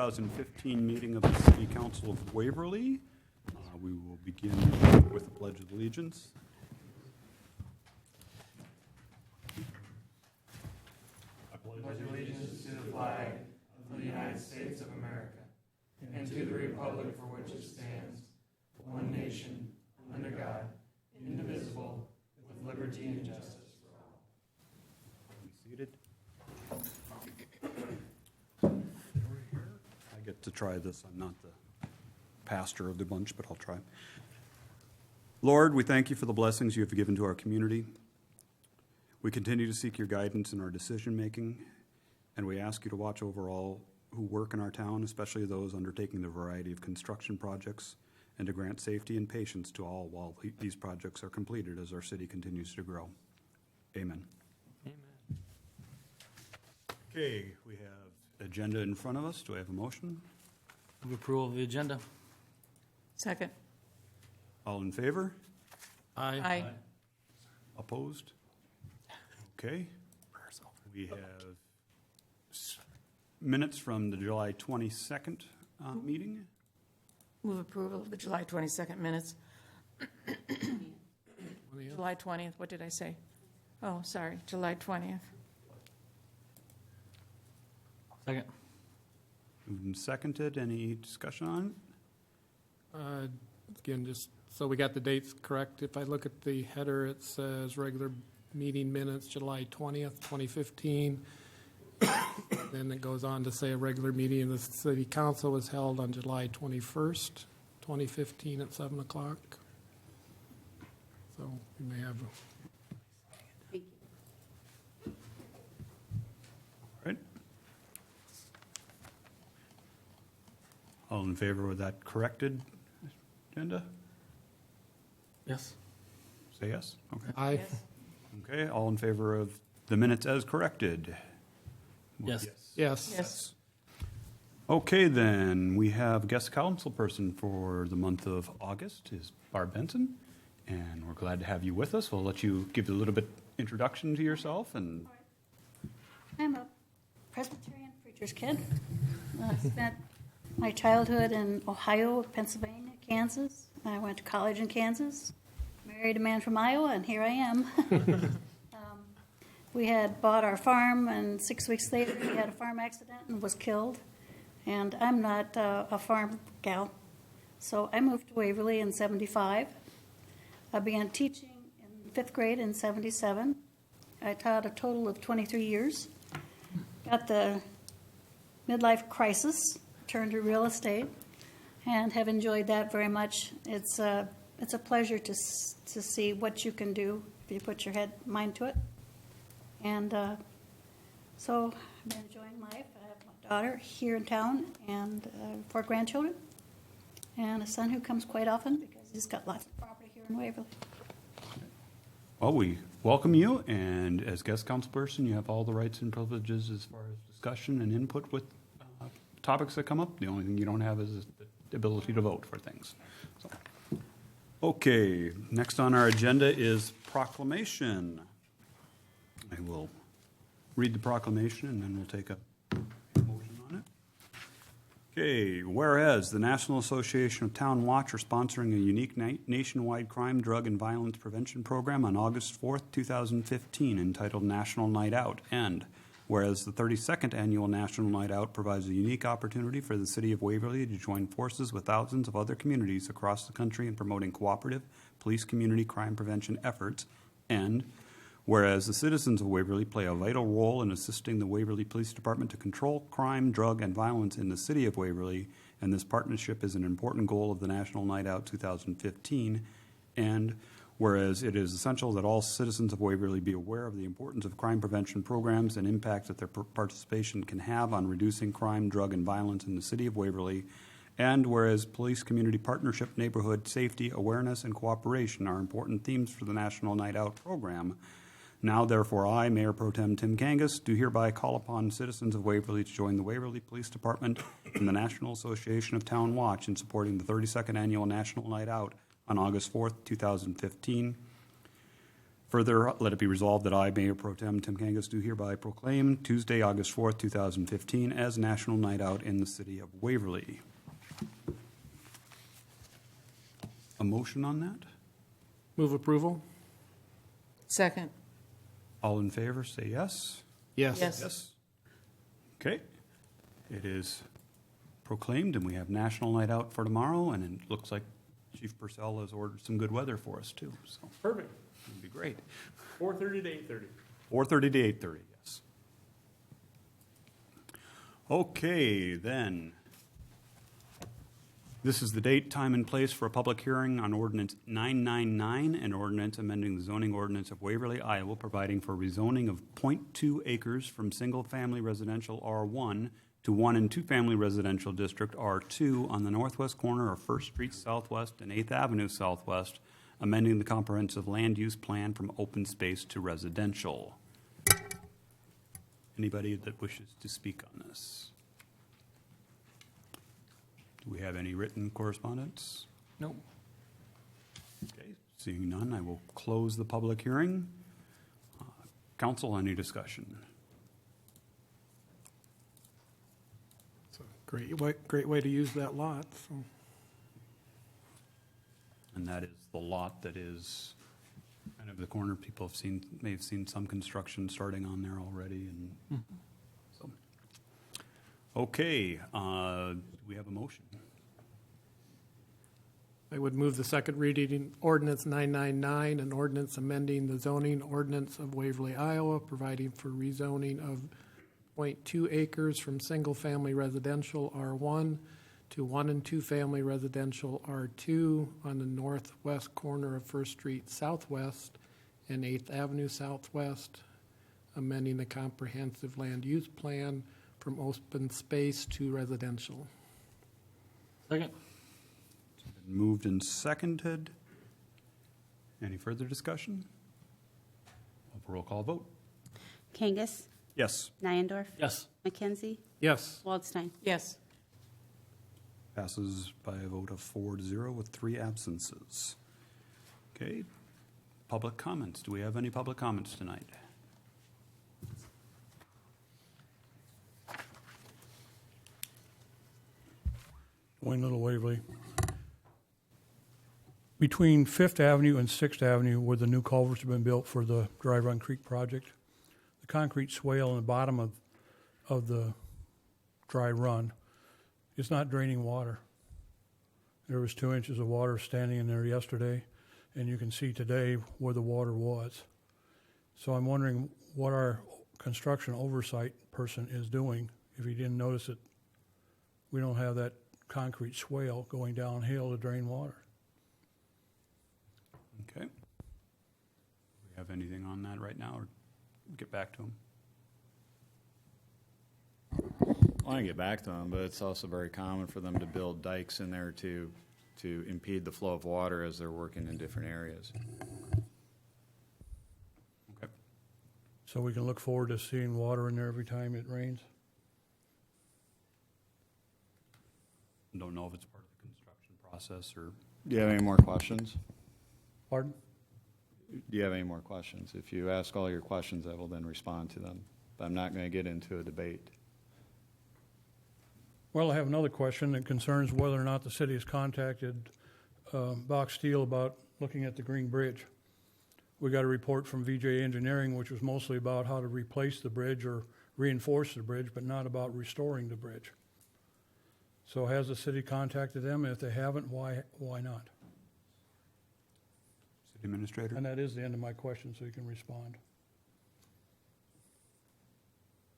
2015 meeting of the City Council of Waverly. We will begin with the Pledge of Allegiance. I pledge allegiance to the flag of the United States of America and to the republic for which it stands, one nation, under God, indivisible, with liberty and justice for all. Be seated. I get to try this. I'm not the pastor of the bunch, but I'll try. Lord, we thank you for the blessings you have given to our community. We continue to seek your guidance in our decision-making, and we ask you to watch over all who work in our town, especially those undertaking the variety of construction projects, and to grant safety and patience to all while these projects are completed as our city continues to grow. Amen. Amen. Okay, we have agenda in front of us. Do I have a motion? Move approval of the agenda. Second. All in favor? Aye. Opposed? Okay. We have minutes from the July 22nd meeting. Move approval of the July 22nd minutes. July 20th, what did I say? Oh, sorry, July 20th. Second. Moved and seconded. Any discussion on it? Again, just so we got the dates correct, if I look at the header, it says regular meeting minutes, July 20th, 2015. Then it goes on to say a regular meeting of the City Council was held on July 21st, 2015 at 7 o'clock. So we may have Right. All in favor with that corrected agenda? Yes. Say yes. Okay. Aye. Yes. Okay. All in favor of the minutes as corrected? Yes. Yes. Yes. Okay, then we have guest council person for the month of August is Barb Benson, and we're glad to have you with us. We'll let you give a little bit introduction to yourself and. I'm a Presbyterian preacher's kid. Spent my childhood in Ohio, Pennsylvania, Kansas. I went to college in Kansas, married a man from Iowa, and here I am. We had bought our farm, and 6 weeks later we had a farm accident and was killed. And I'm not a farm gal, so I moved to Waverly in 75. I began teaching in 5th grade in 77. I taught a total of 23 years. Got the midlife crisis, turned to real estate, and have enjoyed that very much. It's a pleasure to see what you can do if you put your mind to it. And so I've been enjoying life. I have my daughter here in town and 4 grandchildren, and a son who comes quite often because he's got lots of property here in Waverly. Well, we welcome you, and as guest councilperson, you have all the rights and privileges as far as discussion and input with topics that come up. The only thing you don't have is the ability to vote for things. So. Okay, next on our agenda is proclamation. I will read the proclamation, and then we'll take a motion on it. Okay, whereas the National Association of Town Watch are sponsoring a unique nationwide crime, drug, and violence prevention program on August 4th, 2015, entitled National Night Out. And whereas the 32nd Annual National Night Out provides a unique opportunity for the City of Waverly to join forces with thousands of other communities across the country in promoting cooperative police community crime prevention efforts. And whereas the citizens of Waverly play a vital role in assisting the Waverly Police Department to control crime, drug, and violence in the city of Waverly, and this partnership is an important goal of the National Night Out 2015, and whereas it is essential that all citizens of Waverly be aware of the importance of crime prevention programs and impact that their participation can have on reducing crime, drug, and violence in the city of Waverly, and whereas police community partnership, neighborhood safety, awareness, and cooperation are important themes for the National Night Out program. Now, therefore, I, Mayor Pro Tem Tim Kangas, do hereby call upon citizens of Waverly to join the Waverly Police Department and the National Association of Town Watch in supporting the 32nd Annual National Night Out on August 4th, 2015. Further, let it be resolved that I, Mayor Pro Tem Tim Kangas, do hereby proclaim Tuesday, August 4th, 2015 as National Night Out in the city of Waverly. A motion on that? Move approval? Second. All in favor, say yes. Yes. Yes. Okay. It is proclaimed, and we have National Night Out for tomorrow, and it looks like Chief Purcell has ordered some good weather for us, too, so Perfect. it'd be great. 4:30 to 8:30. 4:30 to 8:30, yes. Okay, then. This is the date, time, and place for a public hearing on Ordinance 999, an ordinance amending the zoning ordinance of Waverly, Iowa, providing for rezoning of .2 acres from single-family residential R1 to 1 and 2 family residential district R2 on the northwest corner of First Street Southwest and 8th Avenue Southwest, amending the comprehensive land use plan from open space to residential. Anybody that wishes to speak on this? Do we have any written correspondence? Nope. Okay, seeing none, I will close the public hearing. Council, any discussion? It's a great way to use that lot, so. And that is the lot that is kind of the corner. People have seen, may have seen some construction starting on there already, and so. Okay, do we have a motion? I would move the second reading ordinance 999, an ordinance amending the zoning ordinance of Waverly, Iowa, providing for rezoning of .2 acres from single-family residential R1 to 1 and 2 family residential R2 on the northwest corner of First Street Southwest and 8th Avenue Southwest, amending the comprehensive land use plan from open space to residential. Second. Moved and seconded. Any further discussion? Roll call vote. Kangas, Yes. Nyendorf, Yes. McKenzie, Yes. Waldstein. Yes. Passes by a vote of 4-0 with 3 absences. Okay. Public comments. Do we have any public comments tonight? Wayne Little Waverly. Between 5th Avenue and 6th Avenue, where the new culverts have been built for the Dry Run Creek project, the concrete swale in the bottom of the dry run is not draining water. There was 2 inches of water standing in there yesterday, and you can see today where the water was. So I'm wondering what our construction oversight person is doing. If you didn't notice it, we don't have that concrete swale going downhill to drain water. Okay. Do we have anything on that right now, or get back to him? I want to get back to them, but it's also very common for them to build dikes in there to impede the flow of water as they're working in different areas. Okay. So we can look forward to seeing water in there every time it rains. Don't know if it's part of the construction process or. Do you have any more questions? Pardon? Do you have any more questions? If you ask all your questions, I will then respond to them. But I'm not going to get into a debate. Well, I have another question that concerns whether or not the city has contacted Box Steel about looking at the Green Bridge. We got a report from VJ Engineering, which was mostly about how to replace the bridge or reinforce the bridge, but not about restoring the bridge. So has the city contacted them? If they haven't, why not? City Administrator? And that is the end of my question, so you can respond.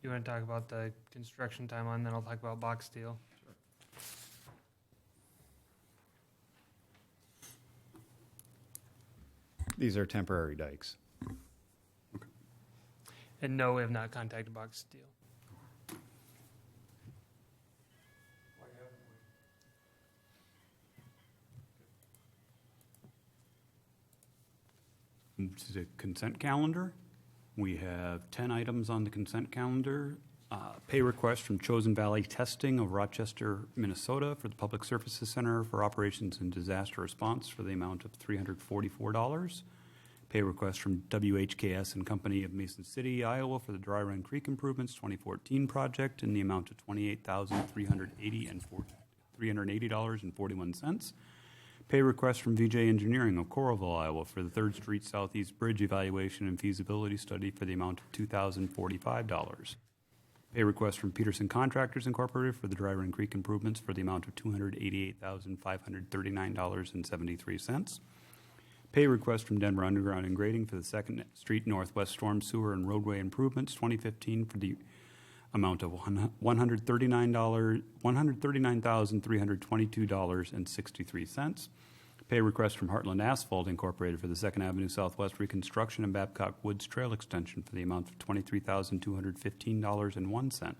You want to talk about the construction timeline, then I'll talk about box steel. These are temporary dikes. And no, we have not contacted box steel. This is a consent calendar. We have 10 items on the consent calendar. Pay request from Chosen Valley Testing of Rochester, Minnesota for the Public Services Center for Operations and Disaster Response for the amount of $344. Pay request from WHKS and Company of Mason City, Iowa for the Dry Run Creek Improvements 2014 project in the amount of $28,380.41. Pay request from VJ Engineering of Coralville, Iowa for the 3rd Street Southeast Bridge Evaluation and Feasibility Study for the amount of $2,045. Pay request from Peterson Contractors Incorporated for the Dry Run Creek improvements for the amount of $288,539.73. Pay request from Denver Underground and Grading for the 2nd Street Northwest Storm Sewer and Roadway Improvements 2015 for the amount of $139,322.63. Pay request from Heartland Asphalt Incorporated for the 2nd Avenue Southwest Reconstruction and Babcock Woods Trail Extension for the amount of $23,215.01.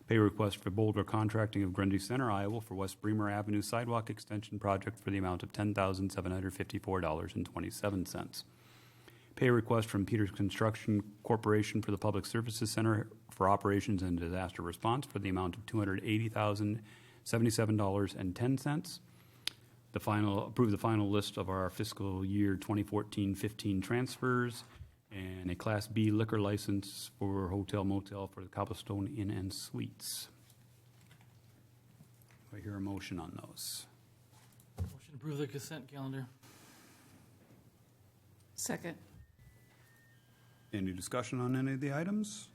Pay request for Boulder Contracting of Grundy Center, Iowa for West Bremer Avenue Sidewalk Extension Project for the amount of $10,754.27. Pay request from Peters Construction Corporation for the Public Services Center for Operations and Disaster Response for the amount of $280,077.10. Approve the final list of our fiscal year 2014-15 transfers and a Class B liquor license for Hotel Motel for the Cobblestone Inn and Suites. Do I hear a motion on those? Motion to approve the consent calendar. Second. Any discussion on any of the items?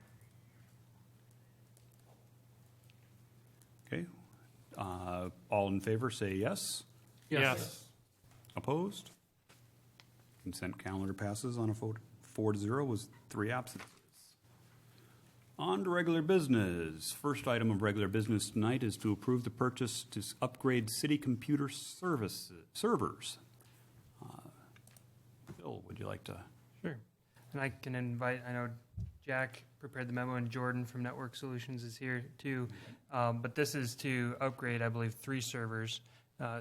Okay. All in favor say yes. Yes. Opposed? Consent calendar passes on a vote 4-0 with 3 absences. On to regular business. First item of regular business tonight is to approve the purchase to upgrade city computer servers. Bill, would you like to? Sure. And I can invite, I know Jack prepared the memo and Jordan from Network Solutions is here too. But this is to upgrade, I believe, 3 servers.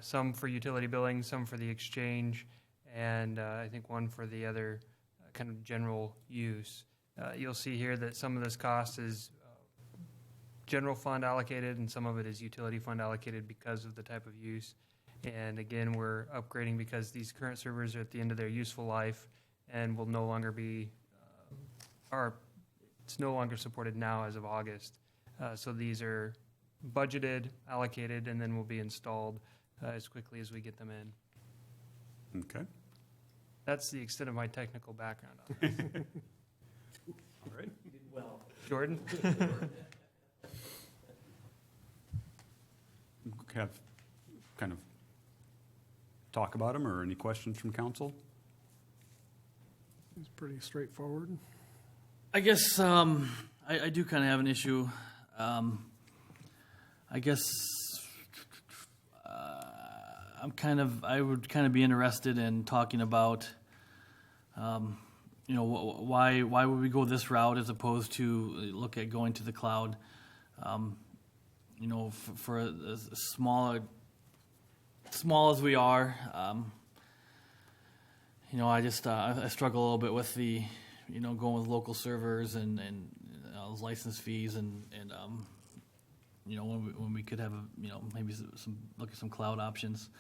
Some for utility billing, some for the exchange, and I think one for the other kind of general use. You'll see here that some of this cost is general fund allocated and some of it is utility fund allocated because of the type of use. And again, we're upgrading because these current servers are at the end of their useful life and will no longer be, it's no longer supported now as of August. So these are budgeted, allocated, and then will be installed as quickly as we get them in. Okay. That's the extent of my technical background on this. All right. You did well. Jordan? Have kind of talk about them or any questions from council? It's pretty straightforward. I guess I do kind of have an issue. I guess I would kind of be interested in talking about, why would we go this route as opposed to look at going to the cloud? For as small as we are, I struggle a little bit with the, going with local servers and those license fees and when we could have maybe look at some cloud options.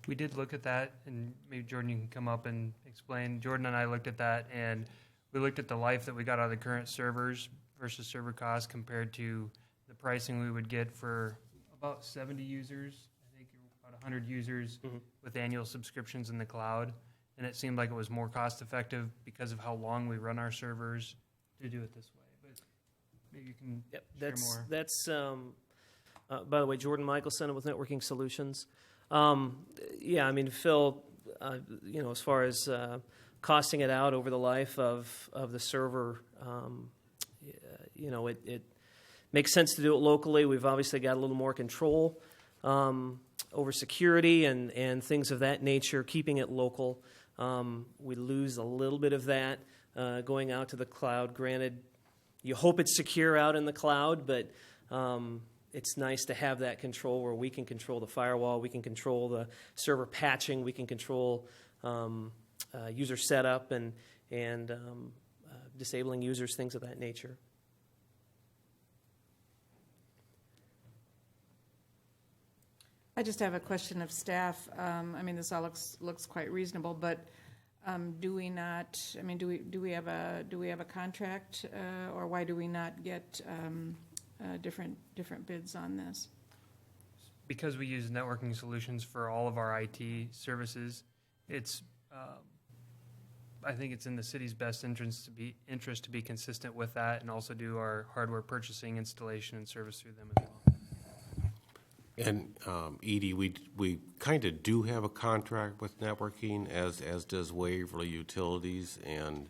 We did look at that, and maybe Jordan, you can come up and explain. Jordan and I looked at that, and we looked at the life that we got out of the current servers versus server costs compared to the pricing we would get for about 70 users, I think about 100 users with annual subscriptions in the cloud. And it seemed like it was more cost effective because of how long we run our servers to do it this way. But maybe you can share more. That's by the way, Jordan Michelson with Networking Solutions. Phil, as far as costing it out over the life of the server, it makes sense to do it locally. We've obviously got a little more control over security and things of that nature, keeping it local. We lose a little bit of that going out to the cloud. Granted, you hope it's secure out in the cloud, but it's nice to have that control where we can control the firewall, we can control the server patching, we can control user setup and disabling users, things of that nature. I just have a question of staff. I mean, this all looks quite reasonable, but do we not, I mean, do we have a contract, or why do we not get different bids on this? Because we use networking solutions for all of our IT services, it's, I think it's in the city's best interest to be consistent with that, and also do our hardware purchasing, installation, and service through them as well. And Edie, we kind of do have a contract with networking, as does Waverly Utilities, and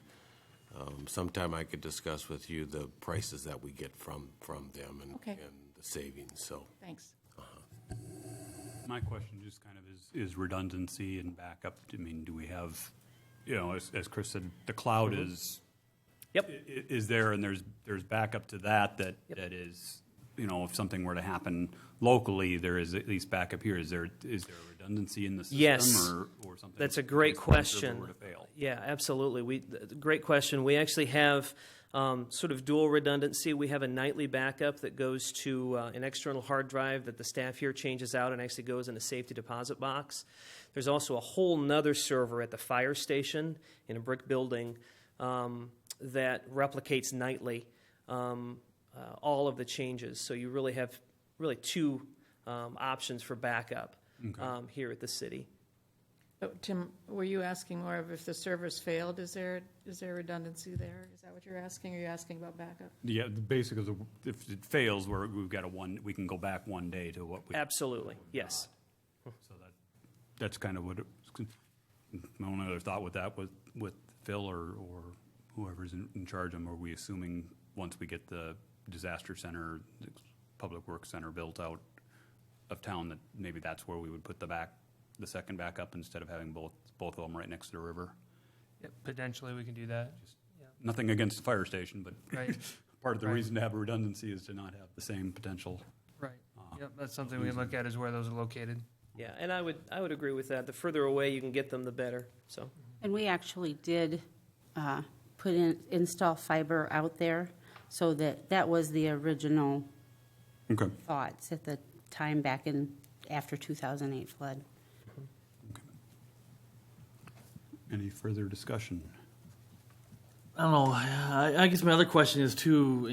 sometime I could discuss with you the prices that we get from them and, Okay. and the savings. So Thanks. My question just kind of is redundancy and backup. I mean, do we have, as Chris said, the cloud is, Yep. is there, and there's backup to that is, if something were to happen locally, there is at least backup here. Is there a redundancy in the system? Yes. Or something? That's a great in case one server question. were to fail? Yeah, absolutely. Great question. We actually have sort of dual redundancy. We have a nightly backup that goes to an external hard drive that the staff here changes out and actually goes in a safety deposit box. There's also a whole nother server at the fire station in a brick building that replicates nightly all of the changes. So you really have two options for backup here at the city. But Tim, were you asking more of if the servers failed, is there redundancy there? Is that what you're asking, or are you asking about backup? Yeah, basically, if it fails, we've got we can go back one day to what we. Absolutely, yes. So that's kind of what. My only other thought with that with Phil or whoever's in charge of them, are we assuming once we get the disaster center, the public works center built out of town, that maybe that's where we would put the second backup instead of having both of them right next to the river? Yep, potentially we can do that. Nothing against the fire station, but Right. part of the Right. reason to have a redundancy is to not have the same potential. Right. Yep, that's something we can look at, is where those are located. Yeah, and I would agree with that. The further away you can get them, the better. So And we actually did install fiber out there, so that was the original Okay. thoughts at the time back in after 2008 flood. Any further discussion? I don't know. I guess my other question is too,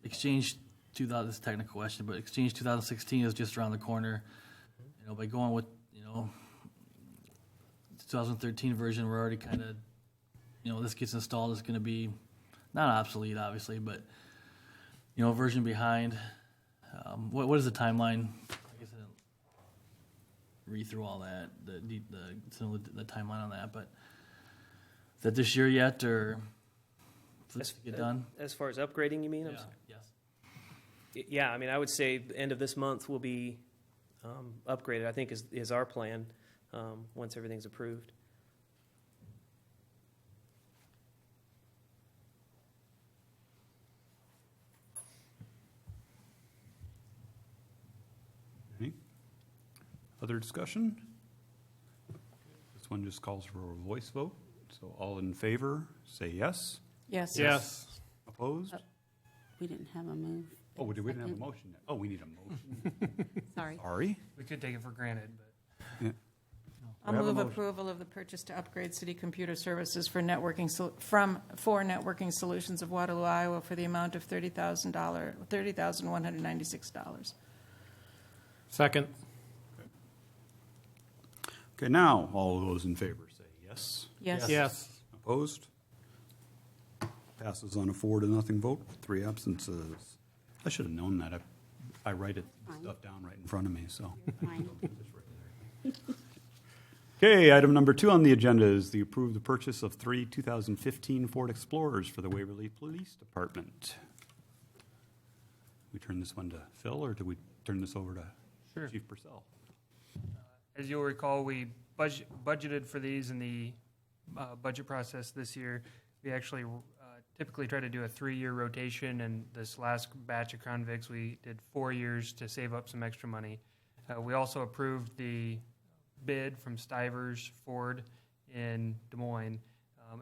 Exchange 2000, this is a technical question, but Exchange 2016 is just around the corner. By going with, 2013 version, we're already kind of, this gets installed, it's going to be not obsolete, obviously, but, a version behind. What is the timeline? I guess I didn't read through all that, the timeline on that, but is that this year yet, or for this to get done? as far as upgrading, you mean? Yes. Yeah, I mean, I would say the end of this month will be upgraded, I think is our plan, once everything's approved. Any other discussion? This one just calls for a voice vote. So all in favor, say yes. Yes. Yes. Opposed? We didn't have a move. Oh, we didn't have a Second. motion yet. Oh, we need a motion. Sorry. Sorry. We could take it for granted, but I'll We have a move motion. approval of the purchase to upgrade city computer services for networking solutions of Waterloo, Iowa, for the amount of $30,196. Second. Okay, now all those in favor say yes. Yes. Yes. Opposed? Passes on a 4-0 vote with 3 absences. I should have known that. I write stuff down right in front of me, so. Fine. Okay, item number 2 on the agenda is the approve the purchase of 3 2015 Ford Explorers for the Waverly Police Department. We turn this one to Phil, or do we turn this over to Sure. Chief Purcell? as you'll recall, we budgeted for these in the budget process this year. We actually typically try to do a 3-year rotation, and this last batch of Crown Vics, we did 4 years to save up some extra money. We also approved the bid from Stivers Ford in Des Moines,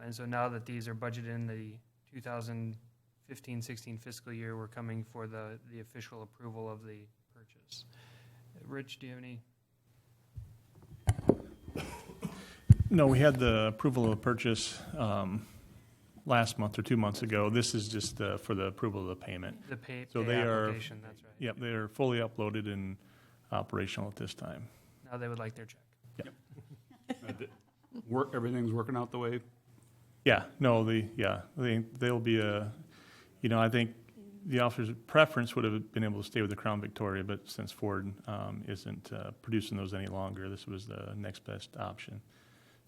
and so now that these are budgeted in the 2015-16 fiscal year, we're coming for the official approval of the purchase. Rich, do you have any? No, we had the approval of the purchase last month or 2 months ago. This is just for the approval of the payment. The pay So they are, application, that's right. yep, they are fully uploaded and operational at this time. Now they would like their check. Everything's working out the way? Yeah, no, they'll be I think the officer's preference would have been able to stay with the Crown Victoria, but since Ford isn't producing those any longer, this was the next best option.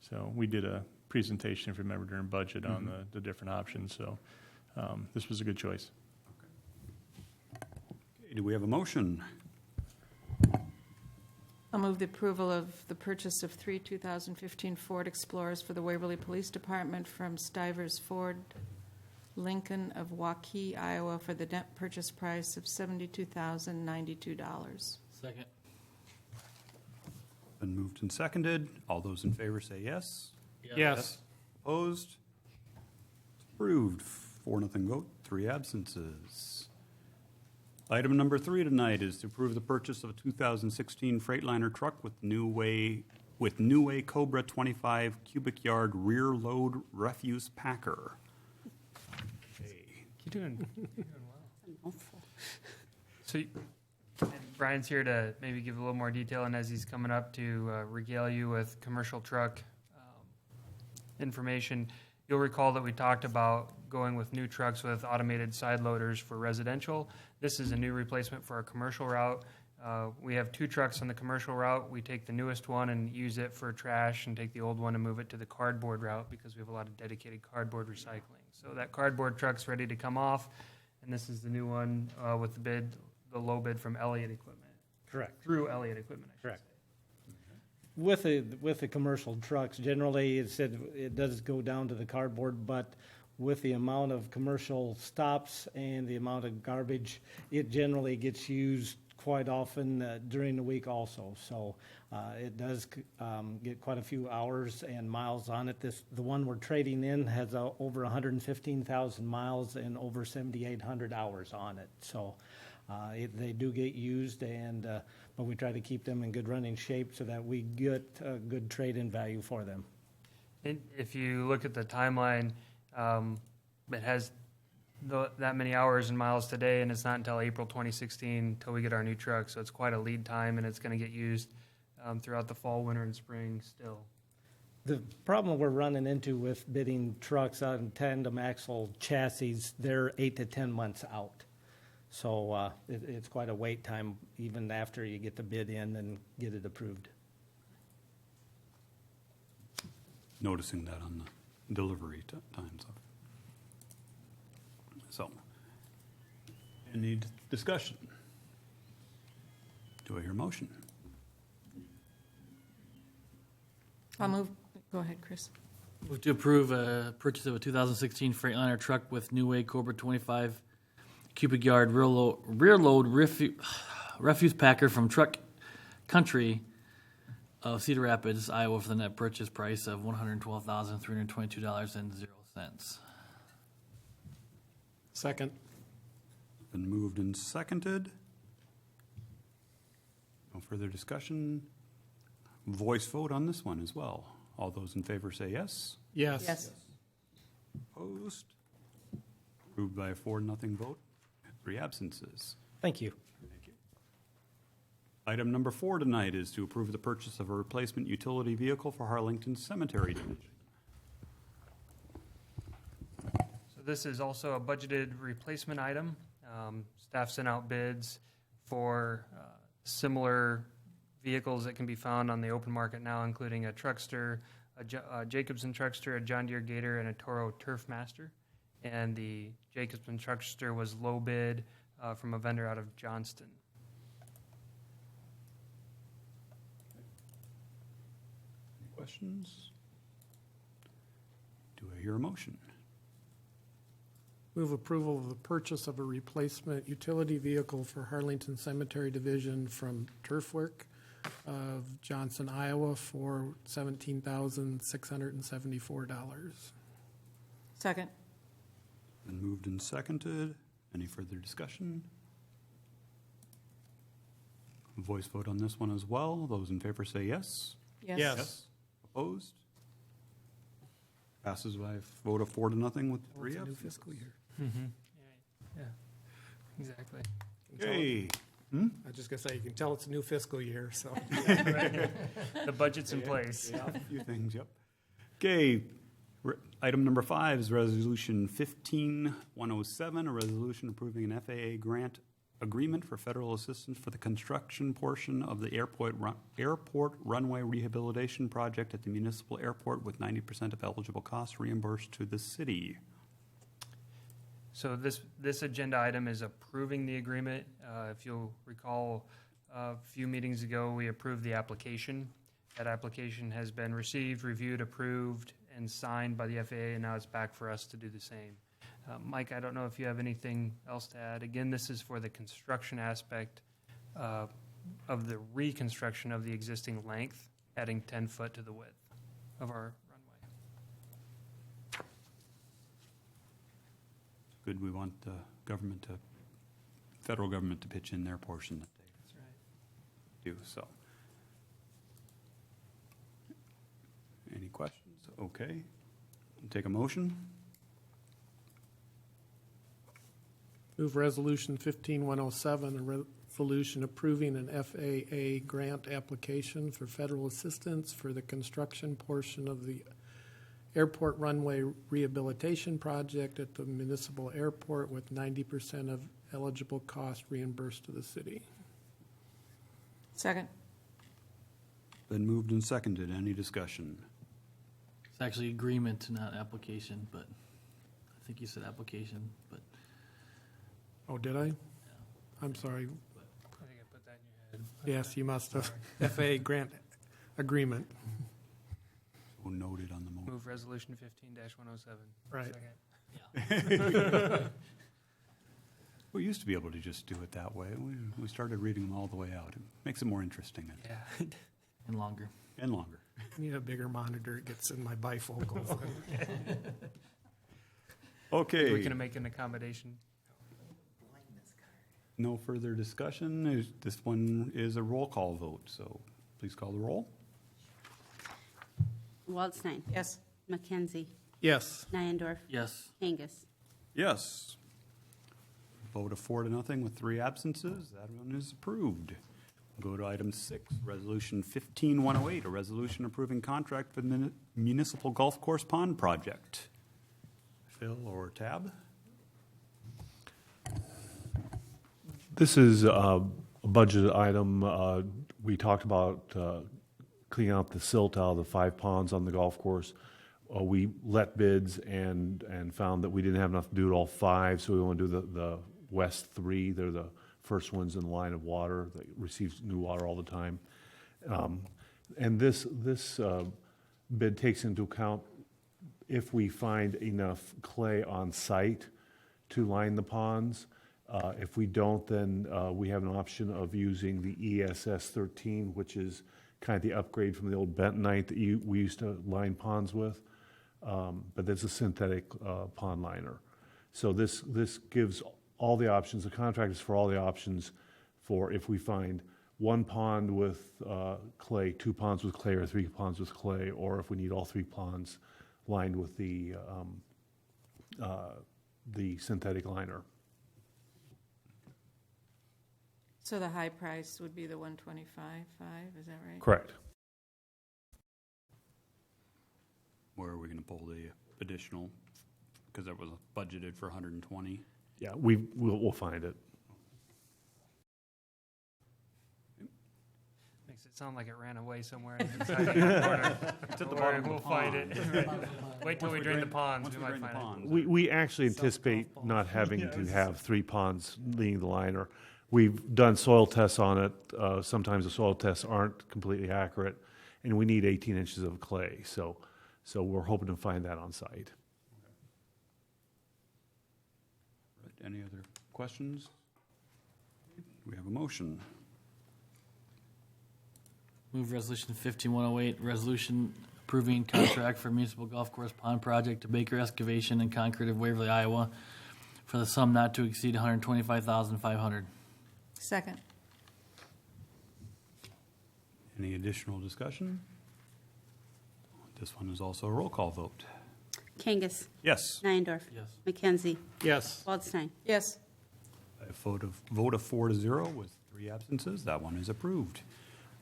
So we did a presentation, if you remember, during budget on the different options, so this was a good choice. Okay, do we have a motion? I'll move the approval of the purchase of 3 2015 Ford Explorers for the Waverly Police Department from Stivers Ford Lincoln of Waukee, Iowa, for the net purchase price of $72,092. Second. Been moved and seconded. All those in favor say yes. Yes. Opposed? Approved. 4-0 vote, 3 absences. Item number 3 tonight is to approve the purchase of a 2016 Freightliner truck with New Way Cobra 25 cubic yard rear load refuse packer. You're doing well. So, and Brian's here to maybe give a little more detail, and as he's coming up to regale you with commercial truck information, you'll recall that we talked about going with new trucks with automated side loaders for residential. This is a new replacement for our commercial route. We have 2 trucks on the commercial route. We take the newest one and use it for trash and take the old one and move it to the cardboard route because we have a lot of dedicated cardboard recycling. So that cardboard truck's ready to come off, and this is the new one with the low bid from Elliott Equipment. Correct. Through Elliott Equipment, I should Correct. say. With the commercial trucks, generally it does go down to the cardboard, but with the amount of commercial stops and the amount of garbage, it generally gets used quite often during the week also. So it does get quite a few hours and miles on it. The one we're trading in has over 115,000 miles and over 7,800 hours on it. So they do get used, but we try to keep them in good running shape so that we get a good trade-in value for them. And if you look at the timeline, it has that many hours and miles today, and it's not until April 2016 until we get our new truck. So it's quite a lead time, and it's going to get used throughout the fall, winter, and spring still. The problem we're running into with bidding trucks on tandem axle chassis, they're 8 to 10 months out. So it's quite a wait time even after you get the bid in and get it approved. Noticing that on the delivery times. So, any discussion? Do I hear a motion? I'll move, go ahead, Chris. Move to approve a purchase of a 2016 Freightliner truck with New Way Cobra 25 cubic yard rear load refuse packer from Truck Country of Cedar Rapids, Iowa, for the net purchase price of $112,322.00. Second. Been moved and seconded. No further discussion. Voice vote on this one as well. All those in favor say yes. Yes. Yes. Opposed? Approved by a 4-0 vote. 3 absences. Thank you. Thank you. Item number 4 tonight is to approve the purchase of a replacement utility vehicle for Harlington Cemetery Division. So this is also a budgeted replacement item. Staff sent out bids for similar vehicles that can be found on the open market now, including a truckster, a Jacobson truckster, a John Deere Gator, and a Toro Turfmaster. And the Jacobson truckster was low bid from a vendor out of Johnston. Any questions? Do I hear a motion? Move approval of the purchase of a replacement utility vehicle for Harlington Cemetery Division from Turfwork of Johnson, Iowa for $17,674. Second. Been moved and seconded. Any further discussion? Voice vote on this one as well. Those in favor say yes. Yes. Opposed? Passes by a vote of 4-0 with 3 It's a new absent. fiscal year. Yeah, exactly. Okay. I was just gonna say, you can tell it's a new fiscal year, so. The budget's in place. Yeah, a few things, yep. Okay, item number 5 is Resolution 15107, a resolution approving an FAA grant agreement for federal assistance for the construction portion of the airport runway rehabilitation project at the municipal airport with 90% of eligible costs reimbursed to the city. So this agenda item is approving the agreement. If you'll recall, a few meetings ago, we approved the application. That application has been received, reviewed, approved, and signed by the FAA, and now it's back for us to do the same. Mike, I don't know if you have anything else to add. Again, this is for the construction aspect of the reconstruction of the existing length, adding 10 foot to the width of our runway. Good, we want the federal government to pitch in their portion that they That's right. do, so. Any questions? Okay. Take a motion. Move Resolution 15107, a resolution approving an FAA grant application for federal assistance for the construction portion of the airport runway rehabilitation project at the municipal airport with 90% of eligible cost reimbursed to the city. Second. Been moved and seconded. Any discussion? It's actually agreement, not application, but I think you said application, but Oh, did I? I'm sorry. I think I put that in your head. Yes, you must have. FAA grant agreement. So noted on the motion. Move resolution 15-107. Right. Second. We used to be able to just do it that way. We started reading them all the way out. It makes it more interesting Yeah. and longer. and longer. I need a bigger monitor. It gets in my bifocals. Okay. We can make an accommodation. No further discussion. This one is a roll call vote, so please call the roll. Waldstein. Yes. Mackenzie. Yes. Nyendorf. Yes. Angus. Yes. Vote of 4-0 with 3 absences. That one is approved. Go to item 6, Resolution 15108, a resolution approving contract for the municipal golf course pond project. Phil or Tab? This is a budget item. We talked about cleaning out the silt out of the 5 ponds on the golf course. We let bids and found that we didn't have enough to do it all 5, so we want to do the west 3. They're the first ones in the line of water that receives new water all the time. And this bid takes into account if we find enough clay on site to line the ponds. If we don't, then we have an option of using the ESS 13, which is kind of the upgrade from the old bentonite that we used to line ponds with. But that's a synthetic pond liner. So this gives all the options. The contract is for all the options for if we find 1 pond with clay, 2 ponds with clay, or 3 ponds with clay, or if we need all 3 ponds lined with the synthetic liner. So the high price would be the 125.5, is that right? Correct. Where are we going to pull the additional? Because that was budgeted for 120. Yeah, we'll find it. Makes it sound like it ran away somewhere inside the corner. It's at the Don't bottom worry, of the we'll find it. pond. Wait till we drain the ponds, Once we we might drain the find it. ponds. We actually anticipate not having to have 3 ponds leading the liner. We've done soil tests on it. Sometimes the soil tests aren't completely accurate, and we need 18 inches of clay. So we're hoping to find that on site. Right, any other questions? We have a motion. Move resolution 15108, resolution approving contract for municipal golf course pond project to Baker Excavation and Concrete of Waverly, Iowa, for the sum not to exceed $125,500. Second. Any additional discussion? This one is also a roll call vote. Kangas. Yes. Niendorf. Yes. McKenzie. Yes. Waldstein. Yes. A vote of 4-0 with 3 absences. That one is approved.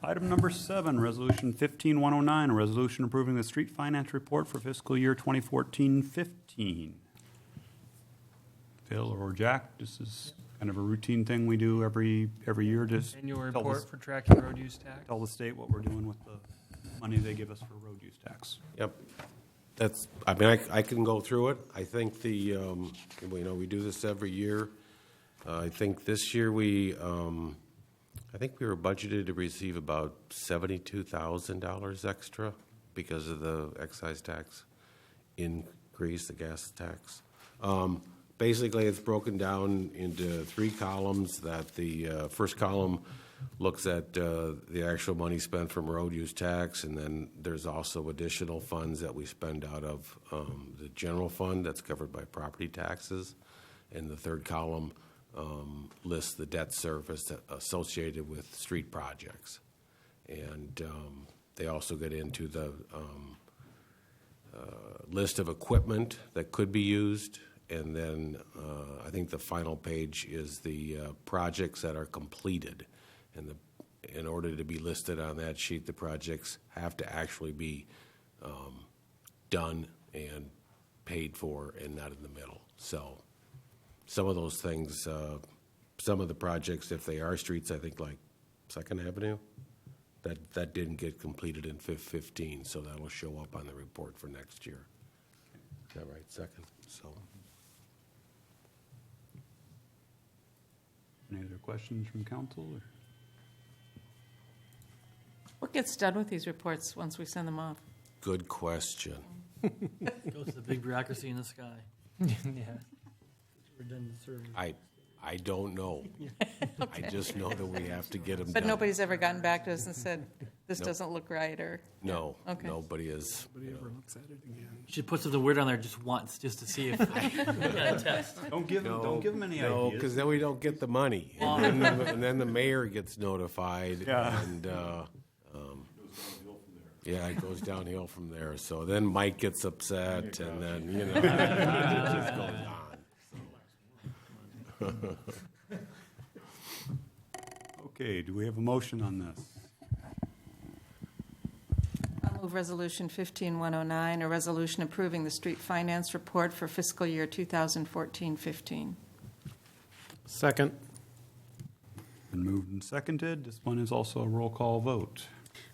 Item number 7, Resolution 15109, a resolution approving the street finance report for fiscal year 2014-15. Phil or Jack, this is kind of a routine thing we do every year. Just Annual tell report us- for tracking road use tax. tell the state what we're doing with the money they give us for road use tax. Yep. That's, I mean, I can go through it. I think we do this every year. I think this year I think we were budgeted to receive about $72,000 extra because of the excise tax increase, the gas tax. Basically, it's broken down into 3 columns. That the first column looks at the actual money spent from road use tax, and then there's also additional funds that we spend out of the general fund that's covered by property taxes. And the third column lists the debt service associated with street projects. And they also get into the list of equipment that could be used. And then I think the final page is the projects that are completed. And in order to be listed on that sheet, the projects have to actually be done and paid for and not in the middle. So some of those things, some of the projects, if they are streets, I think like 2nd Avenue, that didn't get completed in 15, so that will show up on the report for next year. Is that right? 2nd. So. Any other questions from council? Or? What gets done with these reports once we send them off? Good question. Goes to the big bureaucracy in the sky. Yeah. Redundant service. I don't know. Okay. I just know that we have to get them But done. nobody's ever gotten back to us and said, this Nope. doesn't look right, or? No, Okay. nobody is. Nobody ever looks at it again. You should put something weird on there just once, just to see if we got a test. Don't give them any No, ideas. because then we don't get the money. And then the mayor gets notified. Yeah. And, yeah, it goes downhill from there. So then Mike gets upset, and then, it just goes on. Okay, do we have a motion on this? I'll move Resolution 15109, a resolution approving the street finance report for fiscal year 2014-15. Second. Been moved and seconded. This one is also a roll call vote.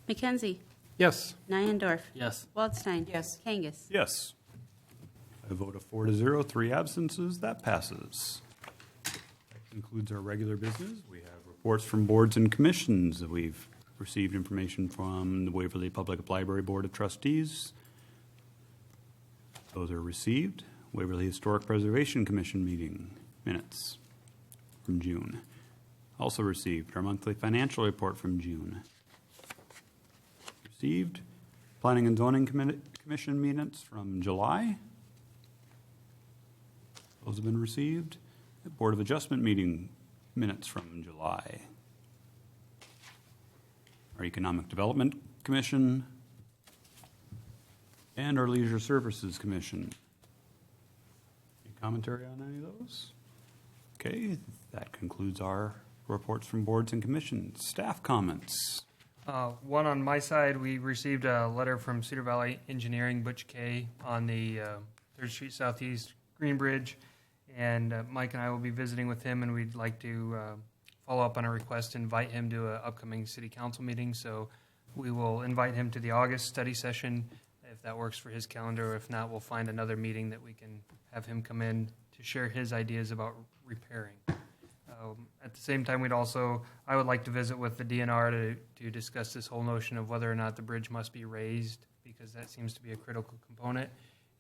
McKenzie. Yes. Niendorf. Yes. Waldstein. Yes. Kangas. Yes. A vote of 4-0, 3 absences. That passes. That concludes our regular business. We have reports from boards and commissions. We've received information from the Waverly Public Library Board of Trustees. Those are received. Waverly Historic Preservation Commission meeting minutes from June. Also received our monthly financial report from June. Received Planning and Zoning Commission minutes from July. Those have been received. The Board of Adjustment meeting minutes from July. Our Economic Development Commission and our Leisure Services Commission. Any commentary on any of those? Okay, that concludes our reports from boards and commissions. Staff comments. One on my side, we received a letter from Cedar Valley Engineering, Butch Kay, on the 3rd Street Southeast Green Bridge. And Mike and I will be visiting with him, and we'd like to follow up on a request to invite him to an upcoming city council meeting. So we will invite him to the August study session, if that works for his calendar. Or if not, we'll find another meeting that we can have him come in to share his ideas about repairing. At the same time, I would like to visit with the DNR to discuss this whole notion of whether or not the bridge must be raised, because that seems to be a critical component.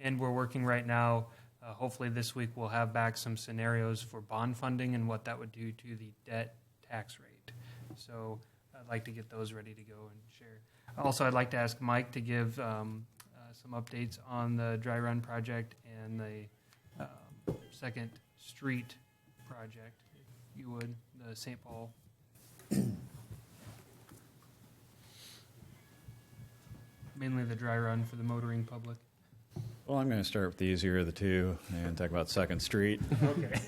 And we're working right now, hopefully this week we'll have back some scenarios for bond funding and what that would do to the debt tax rate. So I'd like to get those ready to go and share. Also, I'd like to ask Mike to give some updates on the dry run project and the 2nd Street project. You would, the St. Paul. mainly the dry run for the motoring public. Well, I'm going to start with the easier of the two and talk about Second Street. Okay.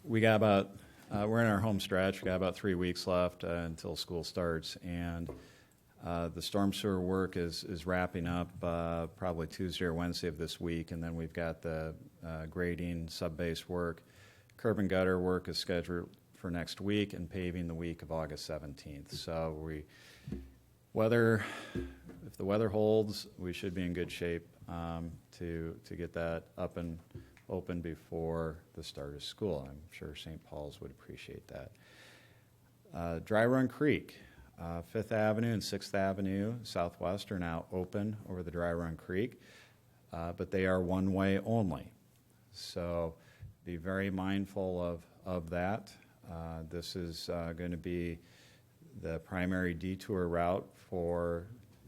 We got about, we're in our home stretch. We got about 3 weeks left until school starts, and the storm sewer work is wrapping up probably Tuesday or Wednesday of this week, and then we've got the grading, sub-base work. Curb and gutter work is scheduled for next week, and paving the week of August 17th. So if the weather holds, we should be in good shape to get that up and open before the start of school. I'm sure St. Paul's would appreciate that. Dry Run Creek, 5th Avenue and 6th Avenue Southwest are now open over the Dry Run Creek, but they are one-way only. So be very mindful of that. This is going to be the primary detour route for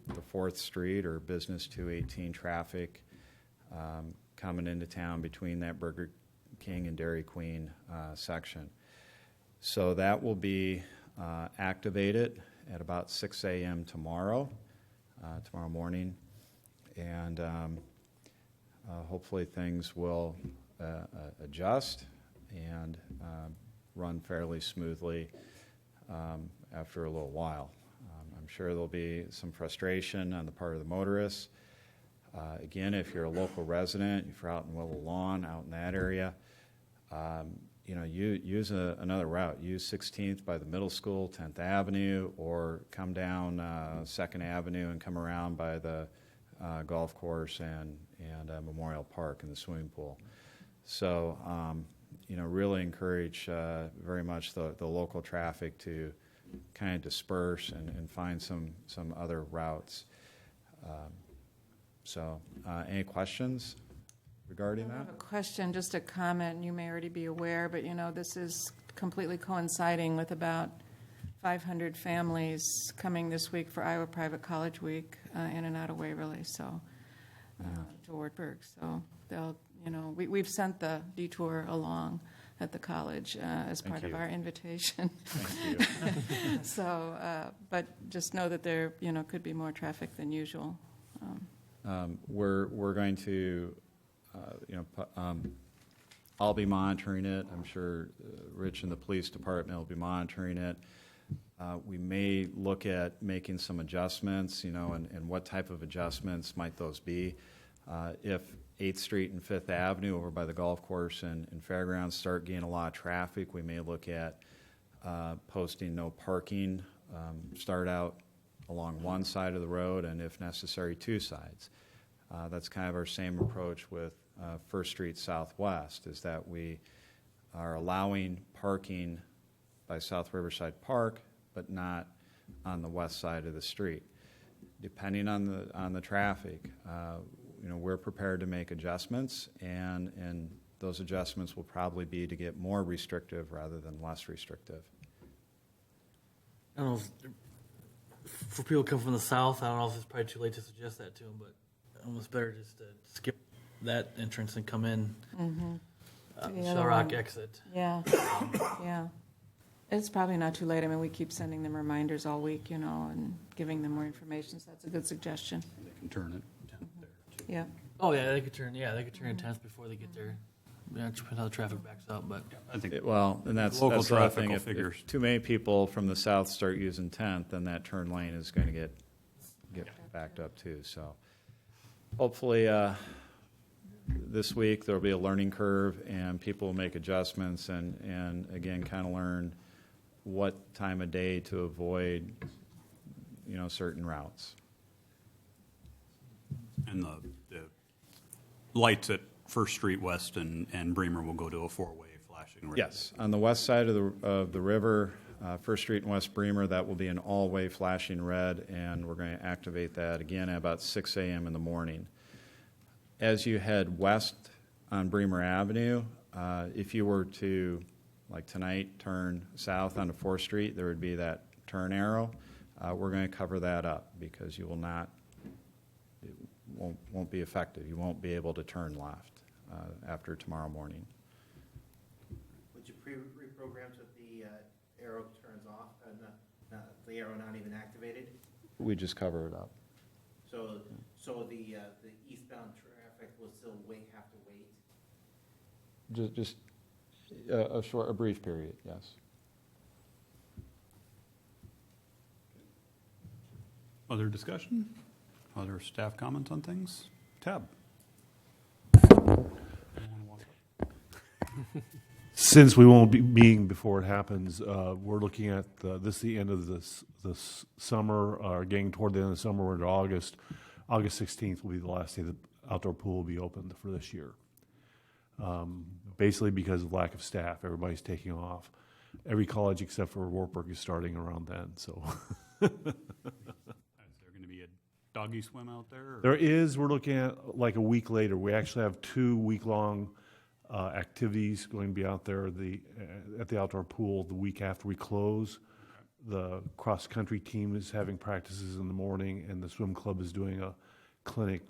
the 4th Street or Business 218 traffic coming into town between that Burger King and Dairy Queen section. So that will be activated at about 6 a.m. tomorrow morning, and hopefully things will adjust and run fairly smoothly after a little while. I'm sure there'll be some frustration on the part of the motorists. Again, if you're a local resident, if you're out in Willow Lawn, out in that area, use another route. Use 16th by the middle school, 10th Avenue, or come down 2nd Avenue and come around by the golf course and Memorial Park and the swimming pool. So, really encourage very much the local traffic to kind of disperse and find some other routes. Any questions regarding I that? have a question, just a comment, and you may already be aware, but this is completely coinciding with about 500 families coming this week for Iowa Private College Week in and out of Waverly, so to Wartburg. So they'll, we've sent the detour along at the college as part of our invitation. Thank you. So, but just know that there, could be more traffic than usual. We're going to, I'll be monitoring it. I'm sure Rich and the police department will be monitoring it. We may look at making some adjustments, and what type of adjustments might those be. If 8th Street and 5th Avenue over by the golf course and Fairgrounds start getting a lot of traffic, we may look at posting no parking, start out along one side of the road, and if necessary, two sides. That's kind of our same approach with 1st Street Southwest, is that we are allowing parking by South Riverside Park, but not on the west side of the street. Depending on the traffic, we're prepared to make adjustments, and those adjustments will probably be to get more restrictive rather than less restrictive. I don't know if, for people who come from the south, I don't know if it's probably too late to suggest that to them, but almost better just to skip that entrance and come in Shell Rock exit. Yeah, yeah. It's probably not too late. I mean, we keep sending them reminders all week, and giving them more information, so that's a good suggestion. They can turn it. Yeah. Oh yeah, they could turn in 10th before they get there. Yeah, it depends how the traffic backs up, but I think and that's local the other traffic thing. will If figure. too many people from the south start using 10th, then that turn lane is going to get backed up too. So hopefully this week there'll be a learning curve, and people will make adjustments and again kind of learn what time of day to avoid certain routes. And the lights at 1st Street West and Bremer will go to a four-way flashing red. Yes, on the west side of the river, 1st Street and West Bremer, that will be an all-way flashing red, and we're going to activate that again at about 6 a.m. in the morning. As you head west on Bremer Avenue, if you were to, like tonight, turn south onto 4th Street, there would be that turn arrow. We're going to cover that up because you will not, it won't be effective. You won't be able to turn left after tomorrow morning. Would you reprogram so that the arrow turns off and the arrow not even activated? We just cover it up. So the eastbound traffic will still have to wait? Just a brief period, yes. Other discussion? Other staff comments on things? Tab? Since we won't be meeting before it happens, we're looking at this is the end of this summer, or getting toward the end of the summer. We're into August. August 16th will be the last day the outdoor pool will be opened for this year. Basically because of lack of staff, everybody's taking off. Every college except for Wartburg is starting around then. So Is there going to be a doggy swim out there? Or? there is. We're looking at like a week later. We actually have 2 week-long activities going to be out there at the outdoor pool the week after we close. The cross-country team is having practices in the morning, and the swim club is doing a clinic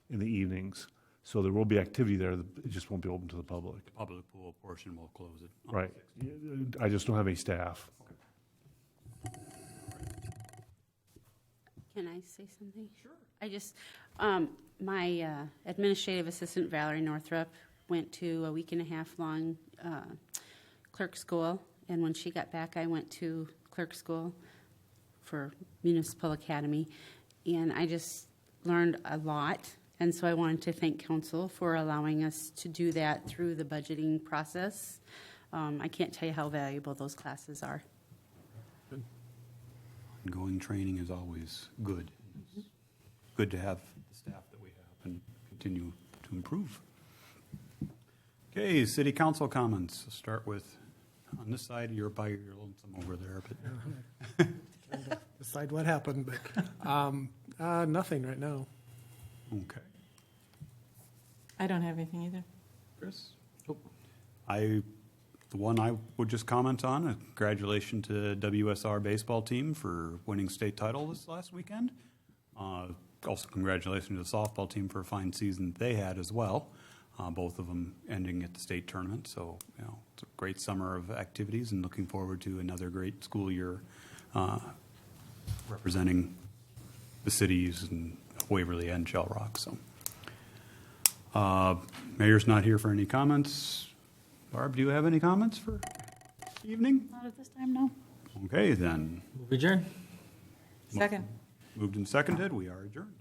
in the evenings. So there will be activity there. It just won't be open to the public. The public pool portion will close it. Right. I just don't have any staff. Can I say something? Sure. I just, my administrative assistant, Valerie Northrup, went to a 1.5-week-long clerk school, and when she got back, I went to clerk school for Municipal Academy, and I just learned a lot, and so I wanted to thank council for allowing us to do that through the budgeting process. I can't tell you how valuable those classes are. Ongoing training is always good. It's good to have the staff that we have and continue to improve. Okay, city council comments. I'll start with, on this side, you're by your lonesome over there. But Trying to decide what happened, but nothing right now. okay. I don't have anything either. Chris? The one I would just comment on, congratulations to WSR baseball team for winning state title this last weekend. Also congratulations to the softball team for a fine season they had as well. Both of them ending at the state tournament. So, it's a great summer of activities and looking forward to another great school year representing the cities and Waverly and Shell Rock. So, Mayor's not here for any comments. Barb, do you have any comments for evening? Not at this time, no. Okay, then. Adjourn. Second. Moved and seconded. We are adjourned.